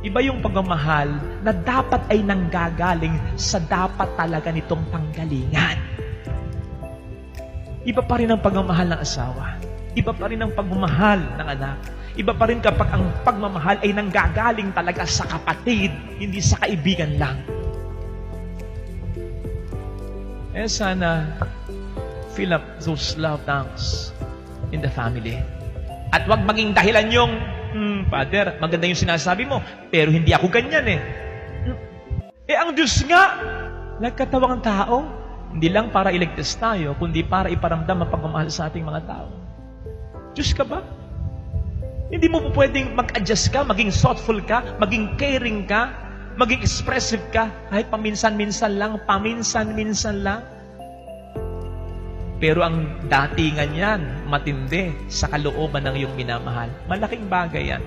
Iba yung pagmamahal na dapat ay nanggagaling sa dapat talaga nitong panggalingan. Iba pa rin ang pagmamahal ng asawa. Iba pa rin ang pagmamahal ng anak. Iba pa rin kapag ang pagmamahal ay nanggagaling talaga sa kapatid, hindi sa kaibigan lang. Sana fill up those love tanks in the family. At wag maging dahilan yung, Father, maganda yung sinasabi mo, pero hindi ako ganyan eh. Ang Diyos nga, nagkatawang tao, hindi lang para iligtas tayo, kundi para iparamdam ang pagmamahal sa ating mga tao. Diyos ka ba? Hindi mo po pwedeng mag-adjust ka, maging thoughtful ka, maging caring ka, maging expressive ka, kahit paminsan-minsan lang. Pero ang datingan yan, matindi sa kalooban ng iyong minamahal. Malaking bagay yan.